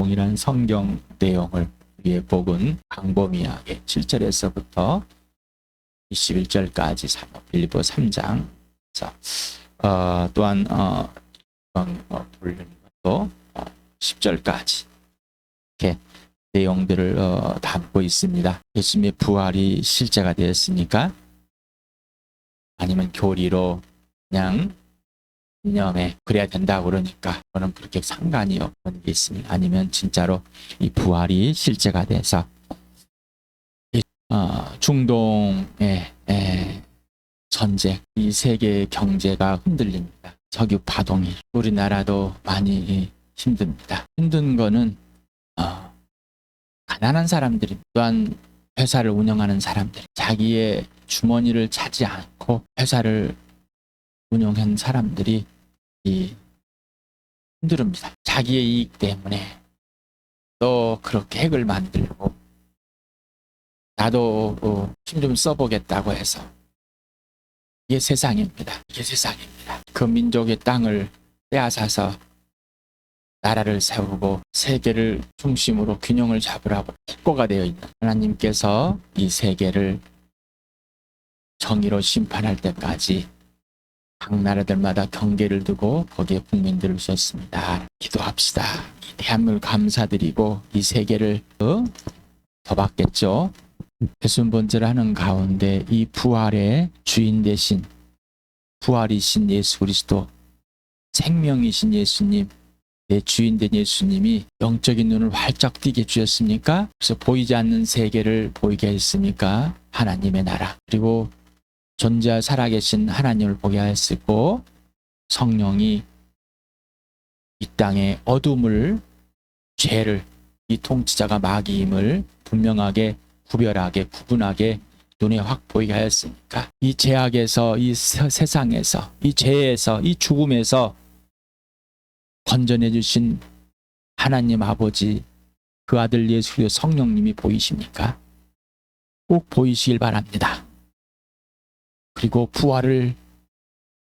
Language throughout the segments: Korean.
동일한 성경 내용을 위에 복은 광범위하게 7절에서부터 21절까지 빌립보 3장 또한 불리는 것도 10절까지 이렇게 내용들을 담고 있습니다. 예수님의 부활이 실제가 되었습니까? 아니면 교리로 그냥 이념에 그래야 된다고 그러니까 저는 그렇게 상관이 없는 게 있습니다. 아니면 진짜로 이 부활이 실제가 돼서 중동의 전쟁, 이 세계의 경제가 흔들립니다. 석유 파동이 우리나라도 많이 힘듭니다. 힘든 거는 가난한 사람들이 또한 회사를 운영하는 사람들, 자기의 주머니를 차지 않고 회사를 운영한 사람들이 힘듭니다. 자기의 이익 때문에 또 그렇게 핵을 만들고 나도 힘 좀 써보겠다고 해서 이게 세상입니다. 이게 세상입니다. 그 민족의 땅을 빼앗아서 나라를 세우고 세계를 중심으로 균형을 잡으라고 국고가 되어 있는 하나님께서 이 세계를 정의로 심판할 때까지 각 나라들마다 경계를 두고 거기에 국민들을 두셨습니다. 기도합시다. 이 대한민국 감사드리고 이 세계를 더 받겠죠. 예수님 본질을 하는 가운데 이 부활의 주인 되신 부활이신 예수 그리스도, 생명이신 예수님, 내 주인된 예수님이 영적인 눈을 활짝 띄게 주셨습니까? 그래서 보이지 않는 세계를 보이게 했습니까? 하나님의 나라, 그리고 존재하 살아계신 하나님을 보게 하였고, 성령이 이 땅의 어둠을, 죄를, 이 통치자가 마귀임을 분명하게 구별하게 구분하게 눈에 확 보이게 하였으니까 이 죄악에서, 이 세상에서, 이 죄에서, 이 죽음에서 건져내 주신 하나님 아버지, 그 아들 예수 그리스도 성령님이 보이십니까? 꼭 보이시길 바랍니다. 그리고 부활을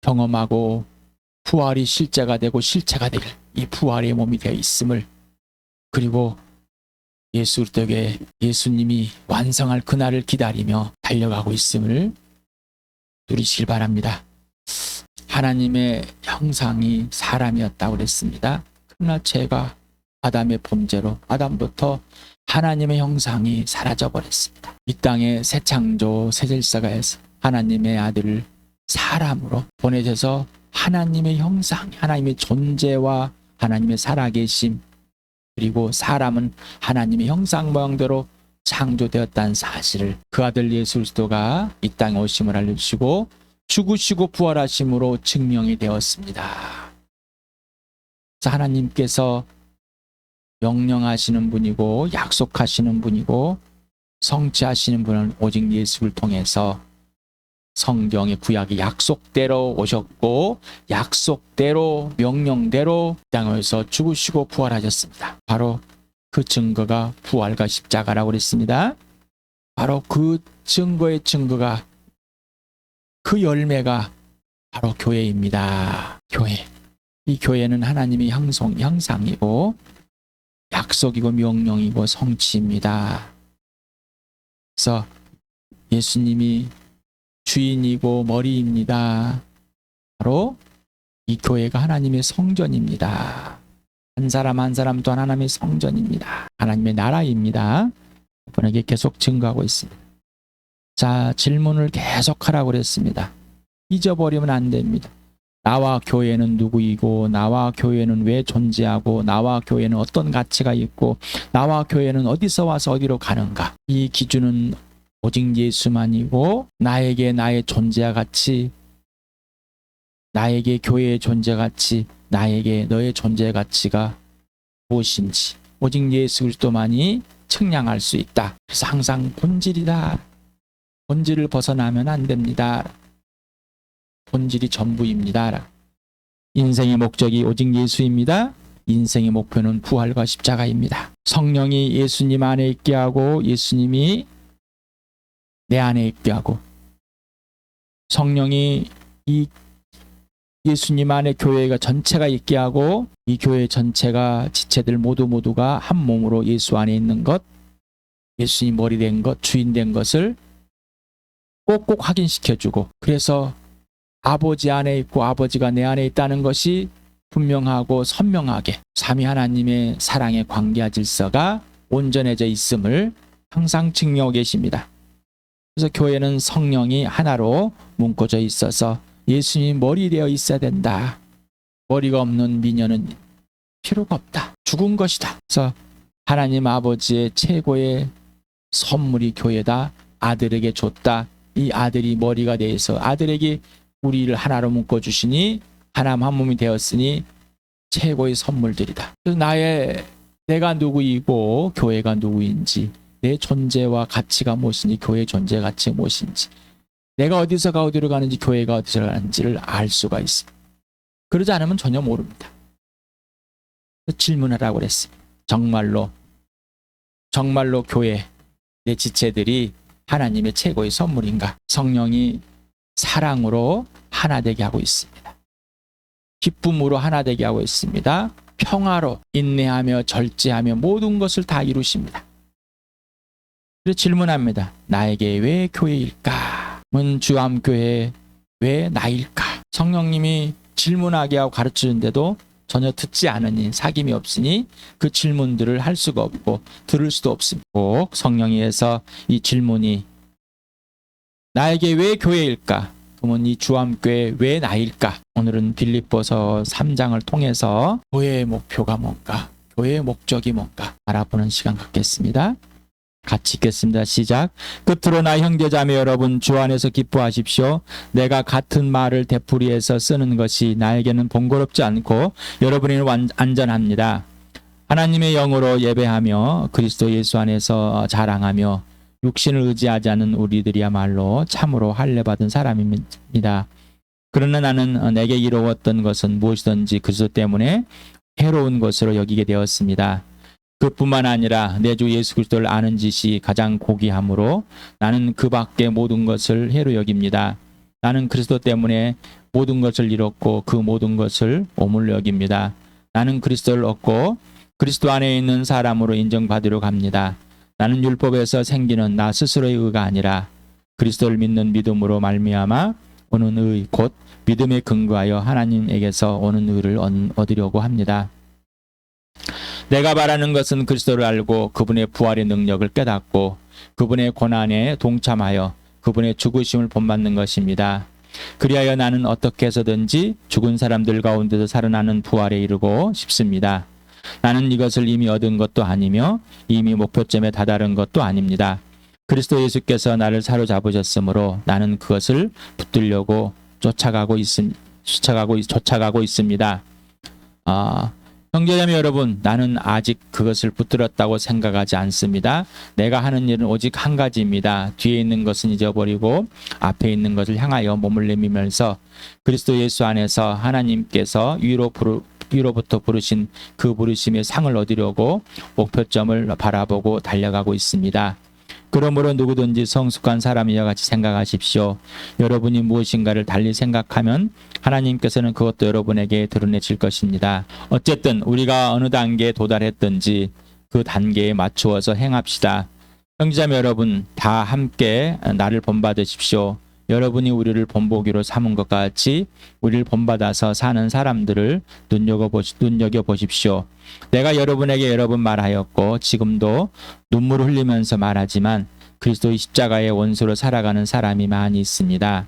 경험하고 부활이 실제가 되고 실체가 될 이 부활의 몸이 되어 있음을, 그리고 예수 그리스도의 예수님이 완성할 그날을 기다리며 달려가고 있음을 누리시길 바랍니다. 하나님의 형상이 사람이었다고 그랬습니다. 그러나 죄가 아담의 범죄로 아담부터 하나님의 형상이 사라져 버렸습니다. 이 땅에 새 창조 새 질서가 해서 하나님의 아들을 사람으로 보내셔서 하나님의 형상, 하나님의 존재와 하나님의 살아계심, 그리고 사람은 하나님의 형상 모양대로 창조되었다는 사실을 그 아들 예수 그리스도가 이 땅에 오심을 알려주시고 죽으시고 부활하심으로 증명이 되었습니다. 그래서 하나님께서 명령하시는 분이고 약속하시는 분이고 성취하시는 분은 오직 예수를 통해서 성경의 구약의 약속대로 오셨고 약속대로 명령대로 땅에서 죽으시고 부활하셨습니다. 바로 그 증거가 부활과 십자가라고 그랬습니다. 바로 그 증거의 증거가, 그 열매가 바로 교회입니다. 교회. 이 교회는 하나님의 형상이고 약속이고 명령이고 성취입니다. 그래서 예수님이 주인이고 머리입니다. 바로 이 교회가 하나님의 성전입니다. 한 사람 한 사람 또한 하나님의 성전입니다. 하나님의 나라입니다. 이분에게 계속 증거하고 있습니다. 자, 질문을 계속하라고 그랬습니다. 잊어버리면 안 됩니다. 나와 교회는 누구이고, 나와 교회는 왜 존재하고, 나와 교회는 어떤 가치가 있고, 나와 교회는 어디서 와서 어디로 가는가. 이 기준은 오직 예수만이고, 나에게 나의 존재와 가치, 나에게 교회의 존재 가치, 나에게 너의 존재 가치가 무엇인지 오직 예수 그리스도만이 측량할 수 있다. 그래서 항상 본질이다. 본질을 벗어나면 안 됩니다. 본질이 전부입니다. 인생의 목적이 오직 예수입니다. 인생의 목표는 부활과 십자가입니다. 성령이 예수님 안에 있게 하고 예수님이 내 안에 있게 하고, 성령이 이 예수님 안에 교회가 전체가 있게 하고 이 교회 전체가 지체들 모두가 한 몸으로 예수 안에 있는 것, 예수님 머리 된 것, 주인 된 것을 꼭꼭 확인시켜주고, 그래서 아버지 안에 있고 아버지가 내 안에 있다는 것이 분명하고 선명하게 삼위 하나님의 사랑의 관계와 질서가 온전해져 있음을 항상 증명하고 계십니다. 그래서 교회는 성령이 하나로 묶어져 있어서 예수님이 머리 되어 있어야 된다. 머리가 없는 미녀는 필요가 없다. 죽은 것이다. 그래서 하나님 아버지의 최고의 선물이 교회다. 아들에게 줬다. 이 아들이 머리가 되어서 아들에게 우리를 하나로 묶어주시니 하나님 한 몸이 되었으니 최고의 선물들이다. 그래서 내가 누구이고 교회가 누구인지, 내 존재와 가치가 무엇인지, 교회의 존재 가치가 무엇인지, 내가 어디서가 어디로 가는지, 교회가 어디서 가는지를 알 수가 있습니다. 그러지 않으면 전혀 모릅니다. 질문하라고 그랬습니다. 정말로 교회, 내 지체들이 하나님의 최고의 선물인가? 성령이 사랑으로 하나 되게 하고 있습니다. 기쁨으로 하나 되게 하고 있습니다. 평화로 인내하며 절제하며 모든 것을 다 이루십니다. 그래서 질문합니다. 나에게 왜 교회일까? 주암교회 왜 나일까? 성령님이 질문하게 하고 가르치는데도 전혀 듣지 않으니, 사귐이 없으니 그 질문들을 할 수가 없고 들을 수도 없습니다. 꼭 성령이 해서 이 질문이 나에게 왜 교회일까? 그러면 이 주암교회 왜 나일까? 오늘은 빌립보서 3장을 통해서 교회의 목표가 뭔가, 교회의 목적이 뭔가 알아보는 시간 갖겠습니다. 같이 읽겠습니다. 시작. 끝으로 나 형제자매 여러분, 주 안에서 기뻐하십시오. 내가 같은 말을 되풀이해서 쓰는 것이 나에게는 번거롭지 않고 여러분에게는 안전합니다. 하나님의 영으로 예배하며 그리스도 예수 안에서 자랑하며 육신을 의지하지 않은 우리들이야말로 참으로 할례받은 사람입니다. 그러나 나는 내게 이루었던 것은 무엇이든지 그리스도 때문에 해로운 것으로 여기게 되었습니다. 그뿐만 아니라 내 주 예수 그리스도를 아는 짓이 가장 고귀하므로 나는 그 밖의 모든 것을 해로 여깁니다. 나는 그리스도 때문에 모든 것을 잃었고 그 모든 것을 오물로 여깁니다. 나는 그리스도를 얻고 그리스도 안에 있는 사람으로 인정받으려 합니다. 나는 율법에서 생기는 나 스스로의 의가 아니라 그리스도를 믿는 믿음으로 말미암아 오는 의, 곧 믿음에 근거하여 하나님에게서 오는 의를 얻으려고 합니다. 내가 바라는 것은 그리스도를 알고 그분의 부활의 능력을 깨닫고 그분의 고난에 동참하여 그분의 죽으심을 본받는 것입니다. 그리하여 나는 어떻게 해서든지 죽은 사람들 가운데서 살아나는 부활에 이르고 싶습니다. 나는 이것을 이미 얻은 것도 아니며 이미 목표점에 다다른 것도 아닙니다. 그리스도 예수께서 나를 사로잡으셨으므로 나는 그것을 붙들려고 쫓아가고 있습니다. 형제자매 여러분, 나는 아직 그것을 붙들었다고 생각하지 않습니다. 내가 하는 일은 오직 한 가지입니다. 뒤에 있는 것은 잊어버리고 앞에 있는 것을 향하여 몸을 내밀면서 그리스도 예수 안에서 하나님께서 위로부터 부르신 그 부르심의 상을 얻으려고 목표점을 바라보고 달려가고 있습니다. 그러므로 누구든지 성숙한 사람이와 같이 생각하십시오. 여러분이 무엇인가를 달리 생각하면 하나님께서는 그것도 여러분에게 드러내실 것입니다. 어쨌든 우리가 어느 단계에 도달했든지 그 단계에 맞추어서 행합시다. 형제자매 여러분, 다 함께 나를 본받으십시오. 여러분이 우리를 본보기로 삼은 것 같이 우리를 본받아서 사는 사람들을 눈여겨보십시오. 내가 여러분에게 여러 번 말하였고 지금도 눈물을 흘리면서 말하지만 그리스도의 십자가의 원수로 살아가는 사람이 많이 있습니다.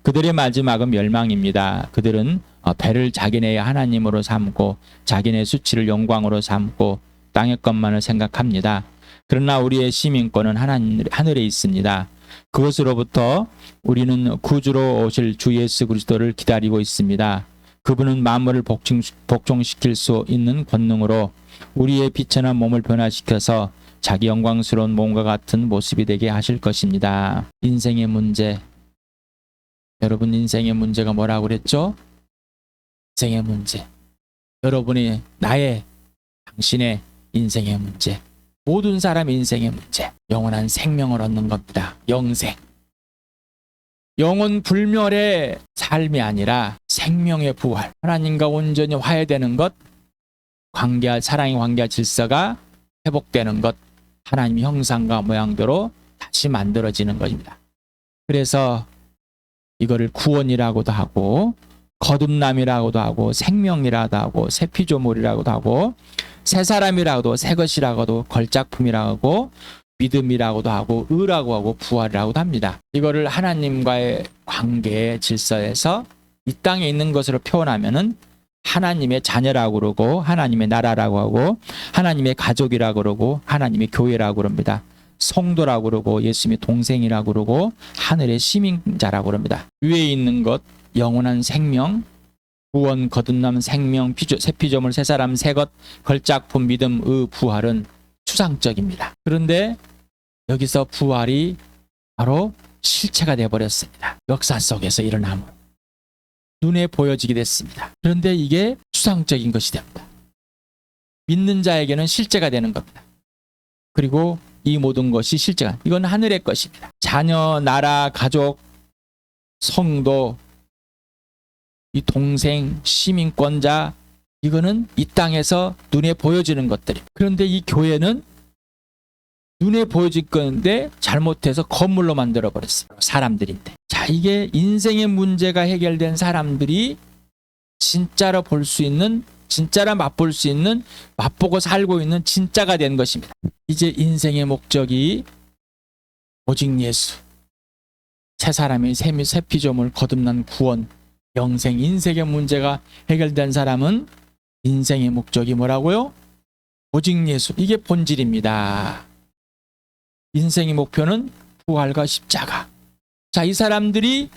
그들의 마지막은 멸망입니다. 그들은 배를 자기네의 하나님으로 삼고 자기네 수치를 영광으로 삼고 땅의 것만을 생각합니다. 그러나 우리의 시민권은 하늘에 있습니다. 그것으로부터 우리는 구주로 오실 주 예수 그리스도를 기다리고 있습니다. 그분은 만물을 복종시킬 수 있는 권능으로 우리의 비천한 몸을 변화시켜서 자기 영광스러운 몸과 같은 모습이 되게 하실 것입니다. 인생의 문제, 여러분 인생의 문제가 뭐라고 그랬죠? 인생의 문제, 여러분이 당신의 인생의 문제, 모든 사람의 인생의 문제, 영원한 생명을 얻는 겁니다. 영생. 영혼 불멸의 삶이 아니라 생명의 부활, 하나님과 온전히 화해되는 것, 관계할 사랑의 관계와 질서가 회복되는 것, 하나님 형상과 모양대로 다시 만들어지는 것입니다. 그래서 이거를 구원이라고도 하고 거듭남이라고도 하고 생명이라고도 하고 새 피조물이라고도 하고 새 사람이라고도 새 것이라고도 걸작품이라고 하고 믿음이라고도 하고 의라고 하고 부활이라고도 합니다. 이거를 하나님과의 관계의 질서에서 이 땅에 있는 것으로 표현하면은 하나님의 자녀라고 그러고 하나님의 나라라고 하고 하나님의 가족이라고 그러고 하나님의 교회라고 그럽니다. 성도라고 그러고 예수님의 동생이라고 그러고 하늘의 시민자라고 그럽니다. 위에 있는 것 영원한 생명, 구원, 거듭남, 생명, 새 피조물, 새 사람, 새 것, 걸작품, 믿음, 의, 부활은 추상적입니다. 그런데 여기서 부활이 바로 실체가 되어버렸습니다. 역사 속에서 일어나면 눈에 보여지게 됐습니다. 그런데 이게 추상적인 것이 됩니다. 믿는 자에게는 실제가 되는 겁니다. 그리고 이 모든 것이 실제가, 이건 하늘의 것입니다. 자녀, 나라, 가족, 성도, 이 동생, 시민권자, 이거는 이 땅에서 눈에 보여지는 것들입니다. 그런데 이 교회는 눈에 보여질 건데 잘못해서 건물로 만들어버렸어요. 사람들인데. 자, 이게 인생의 문제가 해결된 사람들이 진짜로 볼 수 있는, 진짜로 맛볼 수 있는, 맛보고 살고 있는 진짜가 된 것입니다. 이제 인생의 목적이 오직 예수, 새 사람의 새 피조물, 거듭난 구원, 영생, 인생의 문제가 해결된 사람은 인생의 목적이 뭐라고요? 오직 예수. 이게 본질입니다. 인생의 목표는 부활과 십자가. 자, 이 사람들이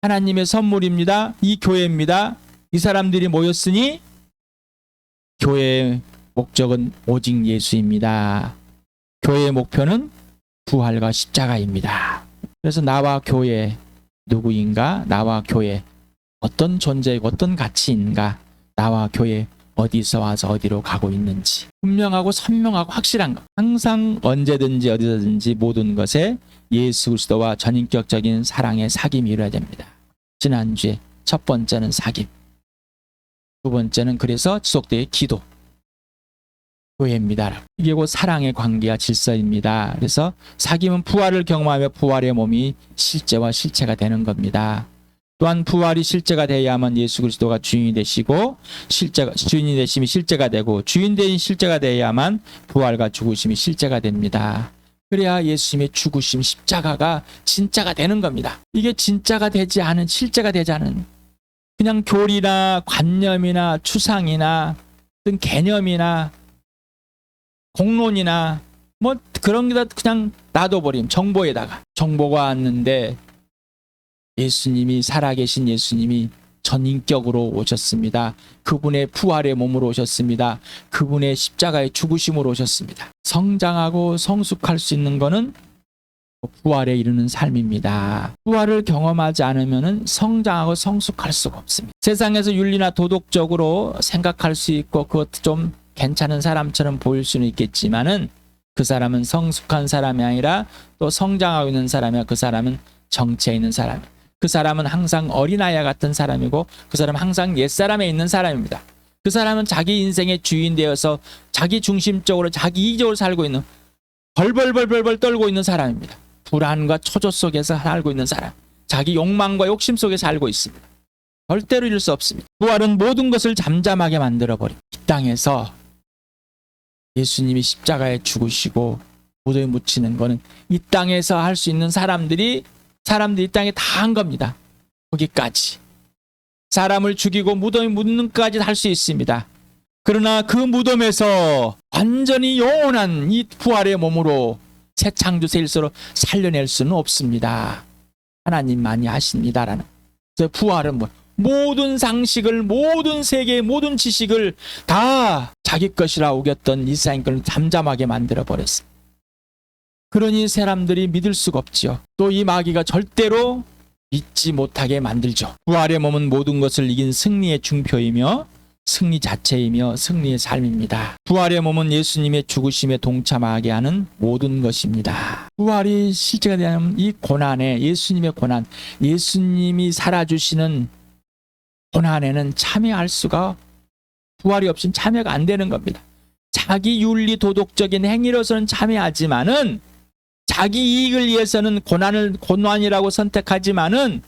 하나님의 선물입니다. 이 교회입니다. 이 사람들이 모였으니 교회의 목적은 오직 예수입니다. 교회의 목표는 부활과 십자가입니다. 그래서 나와 교회 누구인가? 나와 교회 어떤 존재이고 어떤 가치인가? 나와 교회 어디서 와서 어디로 가고 있는지 분명하고 선명하고 확실한 것. 항상 언제든지 어디서든지 모든 것에 예수 그리스도와 전인격적인 사랑의 사귐이 이루어야 됩니다. 지난주에 첫 번째는 사귐, 두 번째는 그래서 지속되의 기도, 교회입니다. 이게 곧 사랑의 관계와 질서입니다. 그래서 사귐은 부활을 경험하며 부활의 몸이 실제와 실체가 되는 겁니다. 또한 부활이 실제가 되어야만 예수 그리스도가 주인이 되시고 주인이 되심이 실제가 되고 주인 되신 실제가 되어야만 부활과 죽으심이 실제가 됩니다. 그래야 예수님의 죽으심 십자가가 진짜가 되는 겁니다. 이게 진짜가 되지 않은, 실제가 되지 않은 그냥 교리나 관념이나 추상이나 어떤 개념이나 공론이나 뭐 그런 게 다 그냥 놔둬버림. 정보에다가 정보가 왔는데 예수님이, 살아계신 예수님이 전인격으로 오셨습니다. 그분의 부활의 몸으로 오셨습니다. 그분의 십자가의 죽으심으로 오셨습니다. 성장하고 성숙할 수 있는 것은 부활에 이르는 삶입니다. 부활을 경험하지 않으면 성장하고 성숙할 수가 없습니다. 세상에서 윤리나 도덕적으로 생각할 수 있고 그것도 좀 괜찮은 사람처럼 보일 수는 있겠지만은 그 사람은 성숙한 사람이 아니라 또 성장하고 있는 사람이야. 그 사람은 정체에 있는 사람이야. 그 사람은 항상 어린아이와 같은 사람이고 그 사람은 항상 옛사람에 있는 사람입니다. 그 사람은 자기 인생의 주인 되어서 자기 중심적으로 자기 이기적으로 살고 있는, 벌벌벌벌 떨고 있는 사람입니다. 불안과 초조 속에서 살고 있는 사람, 자기 욕망과 욕심 속에 살고 있습니다. 절대로 이룰 수 없습니다. 부활은 모든 것을 잠잠하게 만들어버립니다. 이 땅에서 예수님이 십자가에 죽으시고 무덤에 묻히는 거는 이 땅에서 할 수 있는 사람들이 이 땅에 다 한 겁니다. 거기까지. 사람을 죽이고 무덤에 묻는 것까지 할 수 있습니다. 그러나 그 무덤에서 완전히 영원한 이 부활의 몸으로 새 창조 새 일서로 살려낼 수는 없습니다. 하나님만이 하십니다라는. 그래서 부활은 뭐 모든 상식을, 모든 세계의 모든 지식을 다 자기 것이라 우겼던 이스라엘 것을 잠잠하게 만들어버렸습니다. 그러니 사람들이 믿을 수가 없지요. 또 이 마귀가 절대로 믿지 못하게 만들죠. 부활의 몸은 모든 것을 이긴 승리의 중표이며 승리 자체이며 승리의 삶입니다. 부활의 몸은 예수님의 죽으심에 동참하게 하는 모든 것입니다. 부활이 실제가 되면 이 고난에, 예수님의 고난, 예수님이 살아주시는 고난에는 참여할 수가, 부활이 없이는 참여가 안 되는 겁니다. 자기 윤리 도덕적인 행위로서는 참여하지만은, 자기 이익을 위해서는 고난이라고 선택하지만은,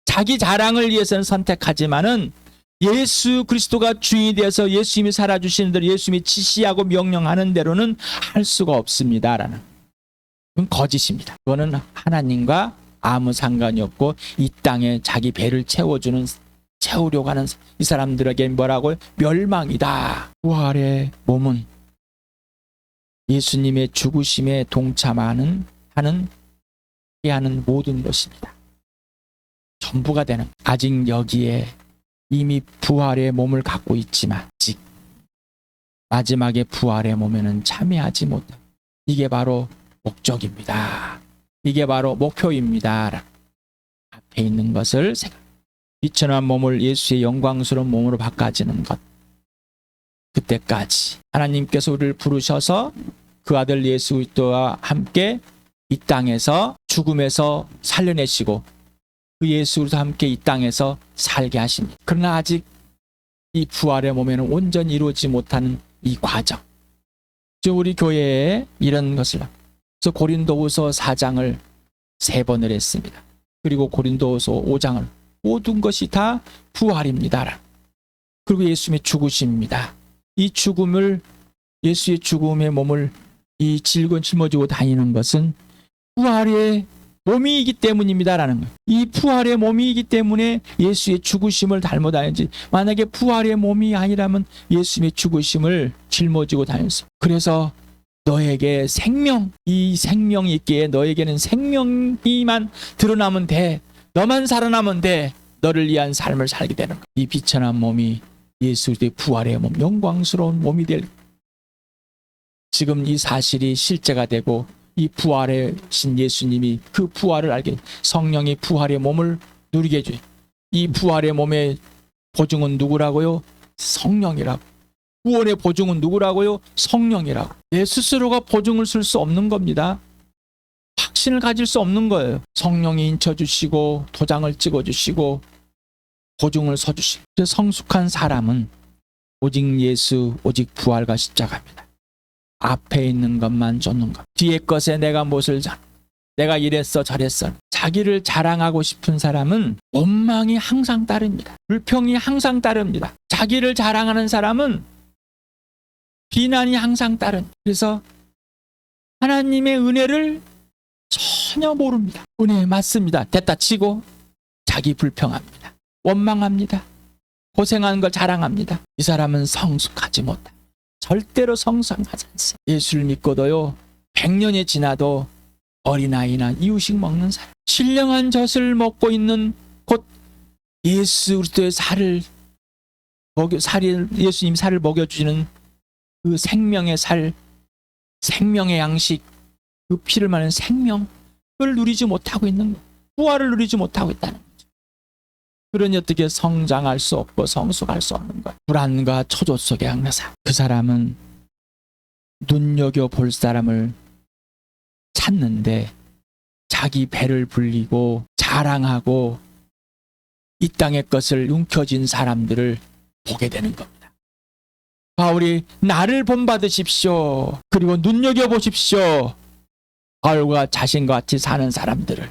자기 자랑을 위해서는 선택하지만은, 예수 그리스도가 주인이 되어서 예수님이 살아주시는 대로, 예수님이 지시하고 명령하는 대로는 할 수가 없습니다라는, 그건 거짓입니다. 그거는 하나님과 아무 상관이 없고 이 땅에 자기 배를 채우려고 하는 이 사람들에게 뭐라고? 멸망이다. 부활의 몸은 예수님의 죽으심에 동참하는 모든 것입니다. 전부가 되는, 아직 여기에 이미 부활의 몸을 갖고 있지만 아직 마지막에 부활의 몸에는 참여하지 못합니다. 이게 바로 목적입니다. 이게 바로 목표입니다. 앞에 있는 것을 비천한 몸을 예수의 영광스러운 몸으로 바꿔지는 것, 그때까지 하나님께서 우리를 부르셔서 그 아들 예수 그리스도와 함께 이 땅에서 죽음에서 살려내시고 그 예수와 함께 이 땅에서 살게 하십니다. 그러나 아직 이 부활의 몸에는 온전히 이루어지지 못하는 이 과정, 우리 교회에 이런 것을, 그래서 고린도후서 4장을 3번을 했습니다. 그리고 고린도후서 5장을, 모든 것이 다 부활입니다. 그리고 예수님의 죽으심입니다. 이 죽음을, 예수의 죽음의 몸을 이 짊어지고 다니는 것은 부활의 몸이기 때문입니다라는 거예요. 이 부활의 몸이기 때문에 예수의 죽으심을 닮아 다니지, 만약에 부활의 몸이 아니라면 예수님의 죽으심을 짊어지고 다녔어. 그래서 너에게 생명, 이 생명이 있기에 너에게는 생명이만 드러나면 돼. 너만 살아나면 돼. 너를 위한 삶을 살게 되는 거야. 이 비천한 몸이 예수의 부활의 몸, 영광스러운 몸이 될, 지금 이 사실이 실제가 되고 이 부활의 신 예수님이 그 부활을 알게, 성령이 부활의 몸을 누리게 해줘요. 이 부활의 몸의 보증은 누구라고요? 성령이라고. 구원의 보증은 누구라고요? 성령이라고. 내 스스로가 보증을 쓸 수 없는 겁니다. 확신을 가질 수 없는 거예요. 성령이 인쳐주시고 도장을 찍어주시고 보증을 서주시고. 성숙한 사람은 오직 예수, 오직 부활과 십자가입니다. 앞에 있는 것만 쫓는 것, 뒤에 것에 내가 내가 이랬어 저랬어, 자기를 자랑하고 싶은 사람은 원망이 항상 따릅니다. 불평이 항상 따릅니다. 자기를 자랑하는 사람은 비난이 항상 따릅니다. 그래서 하나님의 은혜를 전혀 모릅니다. 은혜 맞습니다. 됐다 치고 자기 불평합니다. 원망합니다. 고생한 걸 자랑합니다. 이 사람은 성숙하지 못합니다. 절대로 성숙하지 않습니다. 예수를 믿고도요, 100년이 지나도 어린아이나 이유식 먹는 사람, 신령한 젖을 먹고 있는, 곧 예수 그리스도의 예수님 살을 먹여주시는 그 생명의 살, 생명의 양식, 그 피를 마는 생명을 누리지 못하고 있는 거예요. 부활을 누리지 못하고 있다는 거죠. 그러니 어떻게 성장할 수 없고 성숙할 수 없는 거예요. 불안과 초조 속에 항상 그 사람은 눈여겨볼 사람을 찾는데 자기 배를 불리고 자랑하고 이 땅의 것을 움켜쥔 사람들을 보게 되는 겁니다. 바울이 나를 본받으십시오. 그리고 눈여겨보십시오. 바울과 자신과 같이 사는 사람들을.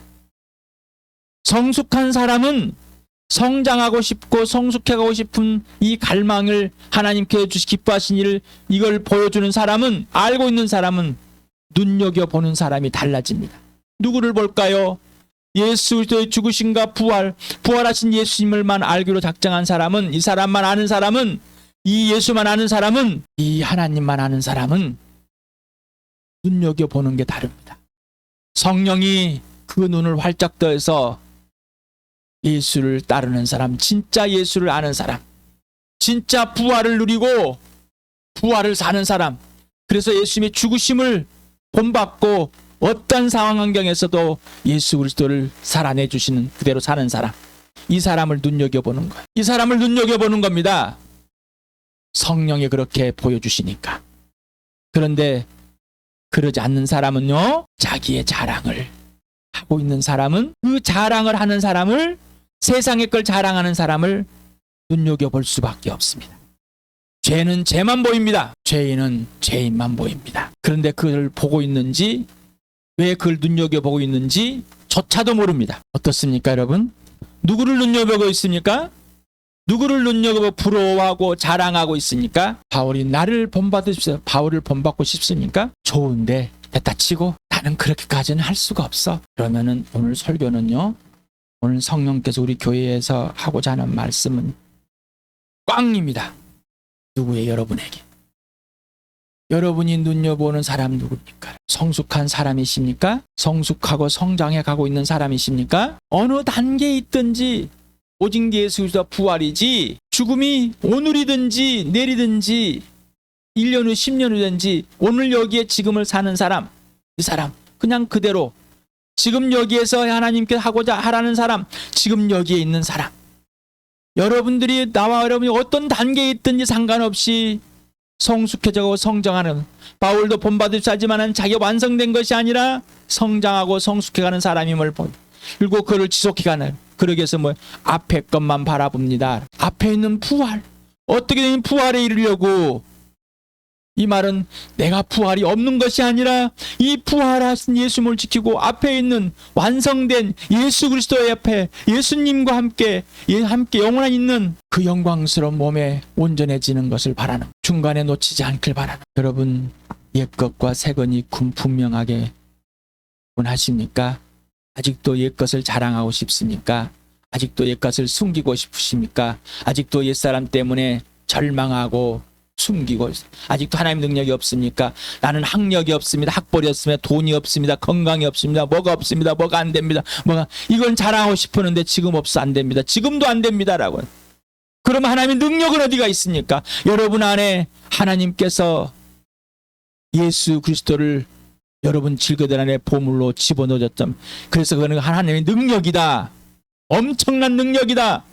성숙한 사람은 성장하고 싶고 성숙해가고 싶은 이 갈망을 하나님께 기뻐하신 일을, 이걸 보여주는 사람은, 알고 있는 사람은 눈여겨보는 사람이 달라집니다. 누구를 볼까요? 예수 그리스도의 죽으심과 부활하신 예수님을만 알기로 작정한 사람은, 이 사람만 아는 사람은, 이 예수만 아는 사람은, 이 하나님만 아는 사람은 눈여겨보는 게 다릅니다. 성령이 그 눈을 활짝 떠서 예수를 따르는 사람, 진짜 예수를 아는 사람, 진짜 부활을 누리고 부활을 사는 사람, 그래서 예수님의 죽으심을 본받고 어떤 상황 환경에서도 예수 그리스도를 살아내주시는 그대로 사는 사람, 이 사람을 눈여겨보는 거예요. 이 사람을 눈여겨보는 겁니다. 성령이 그렇게 보여주시니까. 그런데 그러지 않는 사람은요, 자기의 자랑을 하고 있는 사람은 그 자랑을 하는 사람을, 세상의 걸 자랑하는 사람을 눈여겨볼 수밖에 없습니다. 죄는 죄만 보입니다. 죄인은 죄인만 보입니다. 그런데 그걸 보고 있는지, 왜 그걸 눈여겨보고 있는지 조차도 모릅니다. 어떻습니까, 여러분? 누구를 눈여겨보고 있습니까? 누구를 눈여겨보고 부러워하고 자랑하고 있습니까? 바울이 나를 본받으십시오. 바울을 본받고 싶습니까? 좋은데 됐다 치고 나는 그렇게까지는 할 수가 없어. 그러면은 오늘 설교는요, 오늘 성령께서 우리 교회에서 하고자 하는 말씀은 꽝입니다. 누구의? 여러분에게. 여러분이 눈여보는 사람 누굽니까? 성숙한 사람이십니까? 성숙하고 성장해 가고 있는 사람이십니까? 어느 단계에 있든지 오직 예수 그리스도 부활이지, 죽음이 오늘이든지 내일이든지 1년 후 10년 후든지 오늘 여기에 지금을 사는 사람, 이 사람 그냥 그대로 지금 여기에서 하나님께 하고자 하라는 사람, 지금 여기에 있는 사람, 여러분들이 나와 여러분이 어떤 단계에 있든지 상관없이 성숙해져가고 성장하는, 바울도 본받으시지만은 자기가 완성된 것이 아니라 성장하고 성숙해가는 사람임을 보여. 그리고 그를 지속해가는, 그러기 위해서 앞에 것만 바라봅니다. 앞에 있는 부활, 어떻게든 부활에 이르려고. 이 말은 내가 부활이 없는 것이 아니라 이 부활하신 예수님을 지키고 앞에 있는 완성된 예수 그리스도의 옆에 예수님과 함께 영원한 있는 그 영광스러운 몸에 온전해지는 것을 바라는, 중간에 놓치지 않길 바라는. 여러분, 옛것과 새것이 분명하게 원하십니까? 아직도 옛것을 자랑하고 싶습니까? 아직도 옛것을 숨기고 싶으십니까? 아직도 옛사람 때문에 절망하고 숨기고, 아직도 하나님 능력이 없습니까? 나는 학력이 없습니다. 학벌이 없습니다. 돈이 없습니다. 건강이 없습니다. 뭐가 없습니다. 뭐가 안 됩니다. 이건 자랑하고 싶었는데 지금 없어, 안 됩니다. 지금도 안 됩니다라고. 그럼 하나님의 능력은 어디가 있습니까? 여러분 안에 하나님께서 예수 그리스도를 여러분 질그들 안에 보물로 집어넣어줬점. 그래서 그거는 하나님의 능력이다. 엄청난 능력이다.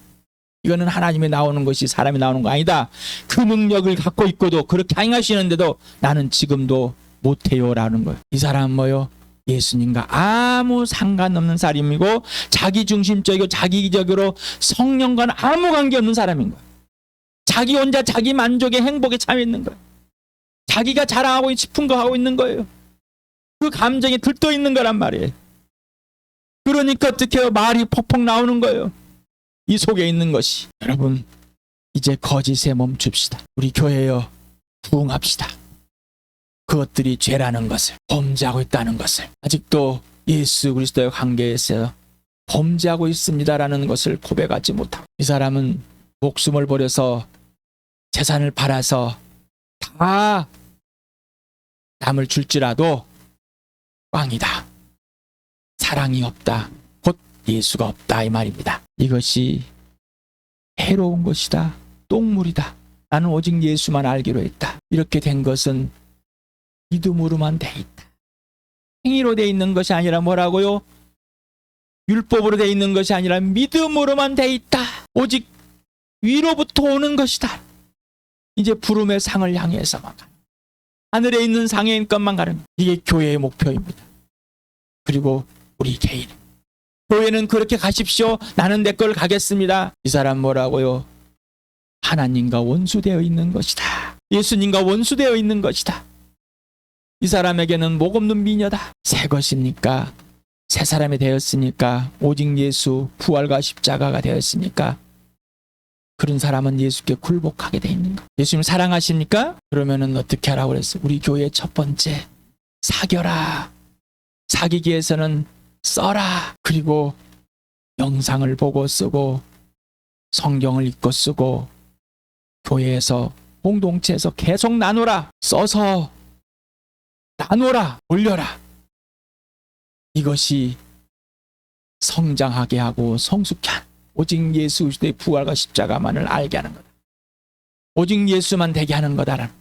이거는 하나님이 나오는 것이 사람이 나오는 거 아니다. 그 능력을 갖고 있고도 그렇게 행하시는데도 나는 지금도 못해요라는 거예요. 이 사람은 뭐요? 예수님과 아무 상관없는 사람이고 자기중심적이고 자기적으로 성령과는 아무 관계없는 사람인 거예요. 자기 혼자 자기 만족의 행복에 참여 있는 거예요. 자기가 자랑하고 싶은 거 하고 있는 거예요. 그 감정에 들떠 있는 거란 말이에요. 그러니까 어떻게 해요? 말이 퍽퍽 나오는 거예요. 이 속에 있는 것이. 여러분, 이제 거짓에 멈춥시다. 우리 교회여, 부응합시다. 그것들이 죄라는 것을, 범죄하고 있다는 것을, 아직도 예수 그리스도의 관계에서 범죄하고 있습니다라는 것을 고백하지 못하고, 이 사람은 목숨을 버려서 재산을 팔아서 다 남을 줄지라도 꽝이다. 사랑이 없다. 곧 예수가 없다, 이 말입니다. 이것이 해로운 것이다. 똥물이다. 나는 오직 예수만 알기로 했다. 이렇게 된 것은 믿음으로만 돼 있다. 행위로 돼 있는 것이 아니라 뭐라고요? 율법으로 돼 있는 것이 아니라 믿음으로만 돼 있다. 오직 위로부터 오는 것이다. 이제 부름의 상을 향해서만 가는, 하늘에 있는 상의 것만 가는, 이게 교회의 목표입니다. 그리고 우리 개인, 교회는 그렇게 가십시오. 나는 내 걸 가겠습니다. 이 사람 뭐라고요? 하나님과 원수되어 있는 것이다. 예수님과 원수되어 있는 것이다. 이 사람에게는 목 없는 미녀다. 새 것입니까? 새 사람이 되었으니까? 오직 예수 부활과 십자가가 되었으니까? 그런 사람은 예수께 굴복하게 돼 있는 것. 예수님 사랑하십니까? 그러면은 어떻게 하라고 그랬어요? 우리 교회의 첫 번째, 사겨라. 사귀기 위해서는 써라. 그리고 영상을 보고 쓰고 성경을 읽고 쓰고 교회에서 공동체에서 계속 나누라. 써서 나누라. 올려라. 이것이 성장하게 하고 성숙케 하는, 오직 예수 그리스도의 부활과 십자가만을 알게 하는 거다. 오직 예수만 되게 하는 거다라는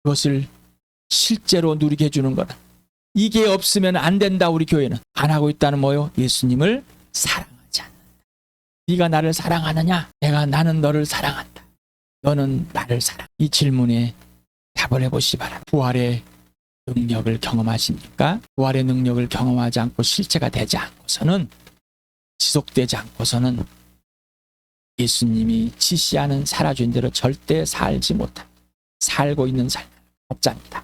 그것을 실제로 누리게 해주는 거다. 이게 없으면 안 된다. 우리 교회는 안 하고 있다는 뭐요? 예수님을 사랑하지 않는다. 네가 나를 사랑하느냐? 나는 너를 사랑한다. 너는 나를 사랑. 이 질문에 답을 해보시기 바랍니다. 부활의 능력을 경험하십니까? 부활의 능력을 경험하지 않고 실체가 되지 않고서는, 지속되지 않고서는 예수님이 지시하는 살아준 대로 절대 살지 못합니다. 살고 있는 삶은 가짜입니다.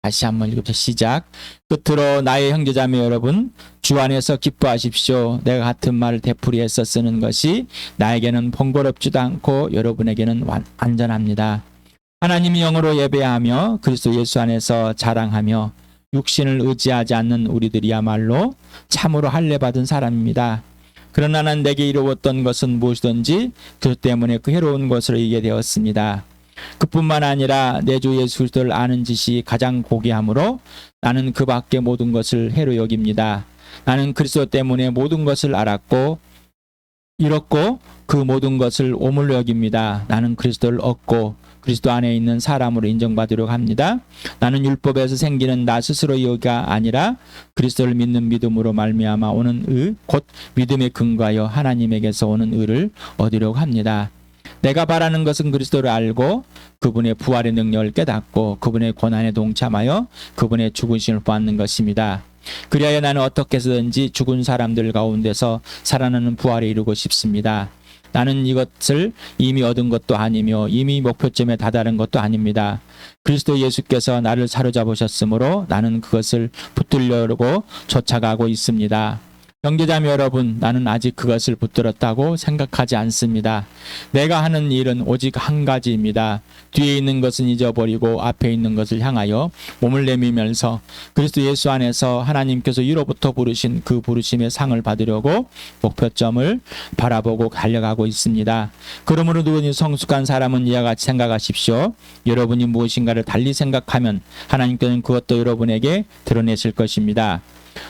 다시 한번 읽읍시다. 시작. 끝으로 나의 형제자매 여러분, 주 안에서 기뻐하십시오. 내가 같은 말을 되풀이해서 쓰는 것이 나에게는 번거롭지도 않고 여러분에게는 안전합니다. 하나님이 영으로 예배하며 그리스도 예수 안에서 자랑하며 육신을 의지하지 않는 우리들이야말로 참으로 할례받은 사람입니다. 그러나 난 내게 이루었던 것은 무엇이든지 그것 때문에 그 해로운 것을 이기게 되었습니다. 그뿐만 아니라 내 주 예수 그리스도를 아는 지식이 가장 고귀하므로 나는 그 밖의 모든 것을 해로 여깁니다. 나는 그리스도 때문에 모든 것을 알았고 잃었고 그 모든 것을 오물로 여깁니다. 나는 그리스도를 얻고 그리스도 안에 있는 사람으로 인정받으려고 합니다. 나는 율법에서 생기는 나 스스로의 의가 아니라 그리스도를 믿는 믿음으로 말미암아 오는 의, 곧 믿음에 근거하여 하나님에게서 오는 의를 얻으려고 합니다. 내가 바라는 것은 그리스도를 알고 그분의 부활의 능력을 깨닫고 그분의 고난에 동참하여 그분의 죽으심을 보았는 것입니다. 그리하여 나는 어떻게 해서든지 죽은 사람들 가운데서 살아나는 부활에 이르고 싶습니다. 나는 이것을 이미 얻은 것도 아니며 이미 목표점에 다다른 것도 아닙니다. 그리스도 예수께서 나를 사로잡으셨으므로 나는 그것을 붙들려고 쫓아가고 있습니다. 형제자매 여러분, 나는 아직 그것을 붙들었다고 생각하지 않습니다. 내가 하는 일은 오직 한 가지입니다. 뒤에 있는 것은 잊어버리고 앞에 있는 것을 향하여 몸을 내밀면서 그리스도 예수 안에서 하나님께서 위로부터 부르신 그 부르심의 상을 받으려고 목표점을 바라보고 달려가고 있습니다. 그러므로 누구니 성숙한 사람은 이와 같이 생각하십시오. 여러분이 무엇인가를 달리 생각하면 하나님께서는 그것도 여러분에게 드러내실 것입니다.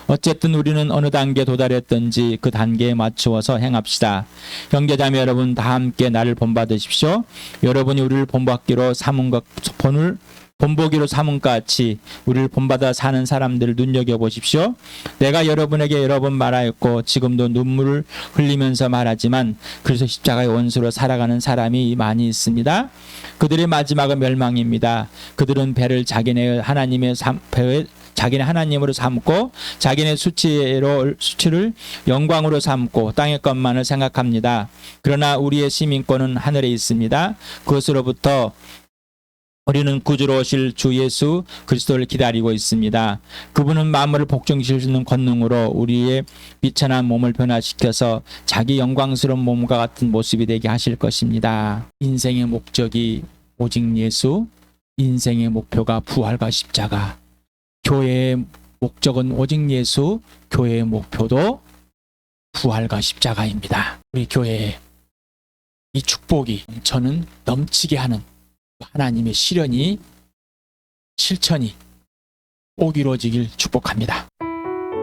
어쨌든 우리는 어느 단계에 도달했든지 그 단계에 맞추어서 행합시다. 형제자매 여러분, 다 함께 나를 본받으십시오. 여러분이 우리를 본받기로 삼은 것, 본보기로 삼은 것 같이 우리를 본받아 사는 사람들을 눈여겨보십시오. 내가 여러분에게 여러 번 말하였고 지금도 눈물을 흘리면서 말하지만 그래서 십자가의 원수로 살아가는 사람이 많이 있습니다. 그들의 마지막은 멸망입니다. 그들은 배를 자기네 하나님으로 삼고 자기네 수치를 영광으로 삼고 땅의 것만을 생각합니다. 그러나 우리의 시민권은 하늘에 있습니다. 그것으로부터 우리는 구주로 오실 주 예수 그리스도를 기다리고 있습니다. 그분은 만물을 복종시킬 수 있는 권능으로 우리의 비천한 몸을 변화시켜서 자기 영광스러운 몸과 같은 모습이 되게 하실 것입니다. 인생의 목적이 오직 예수, 인생의 목표가 부활과 십자가, 교회의 목적은 오직 예수, 교회의 목표도 부활과 십자가입니다. 우리 교회에 이 축복이 저는 넘치게 하는 하나님의 실천이 꼭 이루어지길 축복합니다.